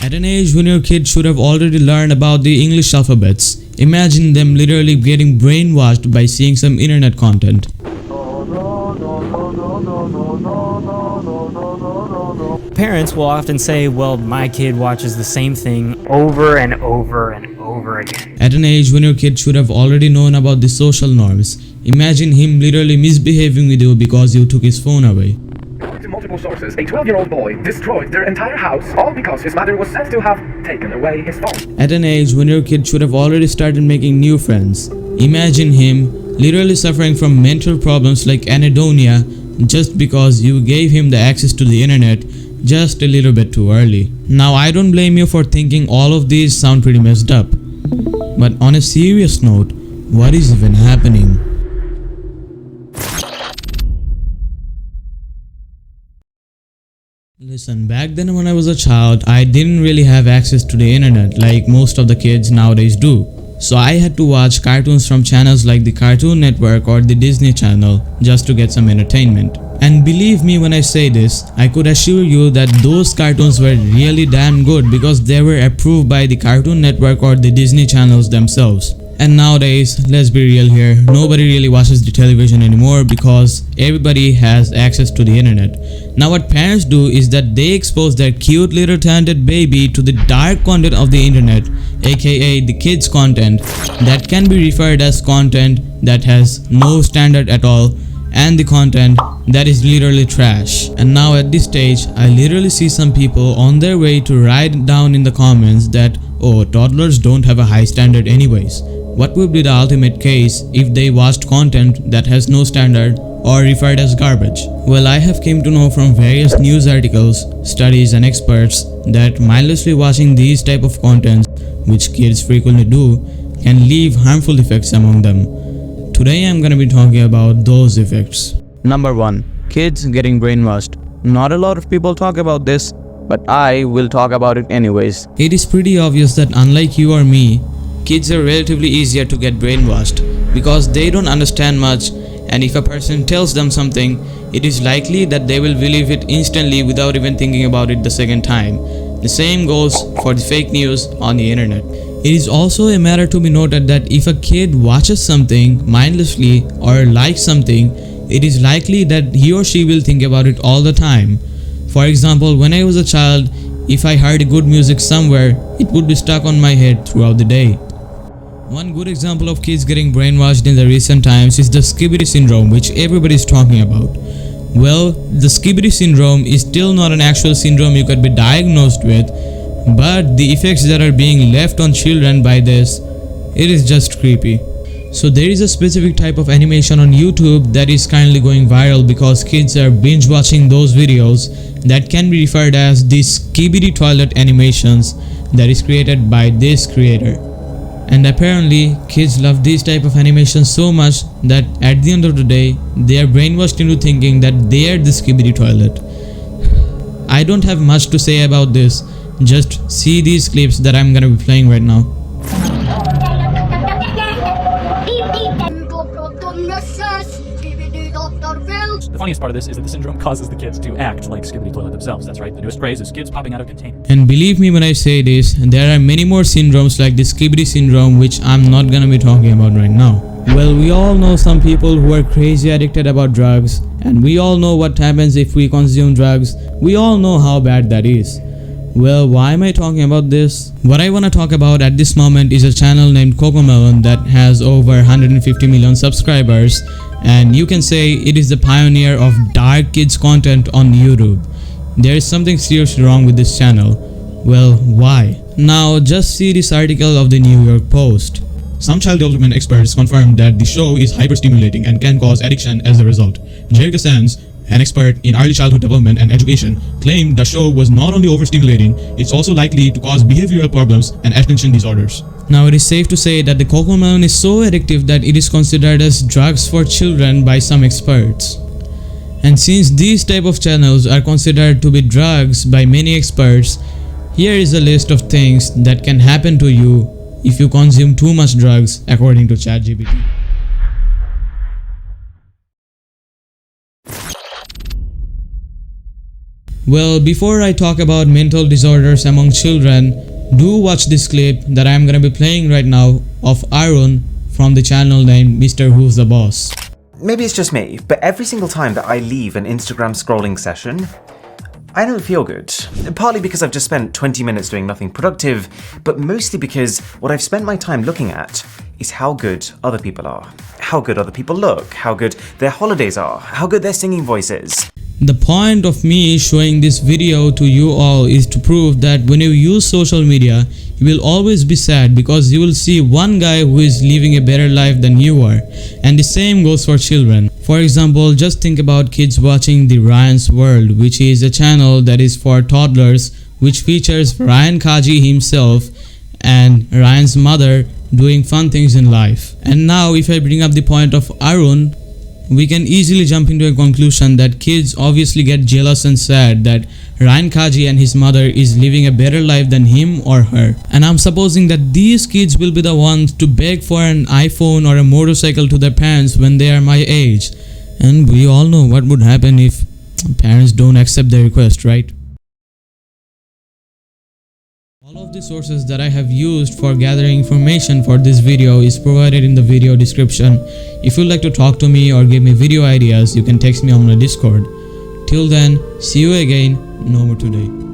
At an age when your kid should have already learned about the English alphabets, imagine them literally getting brainwashed by seeing some internet content. Parents will often say, well, my kid watches the same thing over and over and over again. At an age when your kid should have already known about the social norms, imagine him literally misbehaving with you because you took his phone away. According to multiple sources, a 12-year-old boy destroyed their entire house, all because his mother was said to have taken away his phone. At an age when your kid should have already started making new friends, imagine him literally suffering from mental problems like anhedonia just because you gave him the access to the internet just a little bit too early. Now I don't blame you for thinking all of these sound pretty messed up. But on a serious note, what is even happening? Listen, back then when I was a child, I didn't really have access to the internet like most of the kids nowadays do. So I had to watch cartoons from channels like the Cartoon Network or the Disney Channel just to get some entertainment. And believe me when I say this, I could assure you that those cartoons were really damn good because they were approved by the Cartoon Network or the Disney channels themselves. And nowadays, let's be real here, nobody really watches the television anymore because everybody has access to the internet. Now what parents do is that they expose their cute little talented baby to the dark content of the internet, aka the kids content, that can be referred as content that has no standard at all, and the content that is literally trash. And now at this stage, I literally see some people on their way to write down in the comments that, oh, toddlers don't have a high standard anyways. What would be the ultimate case if they watched content that has no standard or referred as garbage? Well, I have came to know from various news articles, studies and experts that mindlessly watching these type of contents, which kids frequently do, can leave harmful effects among them. Today I'm gonna be talking about those effects. Number 1. Kids getting brainwashed. Not a lot of people talk about this, but I will talk about it anyways. It is pretty obvious that unlike you or me, kids are relatively easier to get brainwashed because they don't understand much, and if a person tells them something, it is likely that they will believe it instantly without even thinking about it the second time. The same goes for the fake news on the internet. It is also a matter to be noted that if a kid watches something mindlessly or likes something, it is likely that he or she will think about it all the time. For example, when I was a child, if I heard good music somewhere, it would be stuck on my head throughout the day. One good example of kids getting brainwashed in the recent times is the Skibidi Syndrome, which everybody is talking about. Well, the Skibidi Syndrome is still not an actual syndrome you could be diagnosed with, but the effects that are being left on children by this, it is just creepy. So there is a specific type of animation on YouTube that is currently going viral because kids are binge watching those videos that can be referred as the skibiditoilet animations that is created by this creator. And apparently kids love this type of animation so much that at the end of the day they are brainwashed into thinking that they are the skibidi toilet. I don't have much to say about this, just see these clips that I'm gonna be playing right now. The funniest part of this is that the syndrome causes the kids to act like skibidi toilet themselves. That's right, the newest phrase is kids popping out of containers. And believe me when I say this, there are many more syndromes like the Skibidi Syndrome which I'm not gonna be talking about right now. Well, we all know some people who are crazy addicted about drugs, and we all know what happens if we consume drugs. We all know how bad that is. Well, why am I talking about this? What I want to talk about at this moment is a channel named Cocomelon that has over 150 million subscribers, and you can say it is the pioneer of dark kids content on YouTube. There is something seriously wrong with this channel. Well, why? Now just see this article of the New York Post. Some child development experts confirmed that the show is hyper-stimulating and can cause addiction as a result. Jerry Sands, an expert in early childhood development and education, claimed the show was not only overstimulating, it's also likely to cause behavioral problems and attention disorders. Now it is safe to say that the Cocomelon is so addictive that it is considered as drugs for children by some experts. And since these type of channels are considered to be drugs by many experts, here is a list of things that can happen to you if you consume too much drugs according to ChatGPT. Well, before I talk about mental disorders among children, do watch this clip that I am gonna be playing right now of Arun from the channel named Mr. Who's the Boss. Maybe it's just me, but every single time that I leave an Instagram scrolling session, I don't feel good. Partly because I've just spent 20 minutes doing nothing productive, but mostly because what I've spent my time looking at is how good other people are. How good other people look, how good their holidays are, how good their singing voice is. The point of me showing this video to you all is to prove that when you use social media, you will always be sad because you will see one guy who is living a better life than you are, and the same goes for children. For example, just think about kids watching the Ryan's World, which is a channel that is for toddlers, which features Ryan Kaji himself and Ryan's mother doing fun things in life. And now if I bring up the point of Arun, we can easily jump into a conclusion that kids obviously get jealous and sad that Ryan Kaji and his mother is living a better life than him or her. And I'm supposing that these kids will be the ones to beg for an iPhone or a motorcycle to their parents when they are my age. And we all know what would happen if parents don't accept their request, right? All of the sources that I have used for gathering information for this video is provided in the video description. If you'd like to talk to me or give me video ideas, you can text me on my Discord. Till then, see you again, no more today.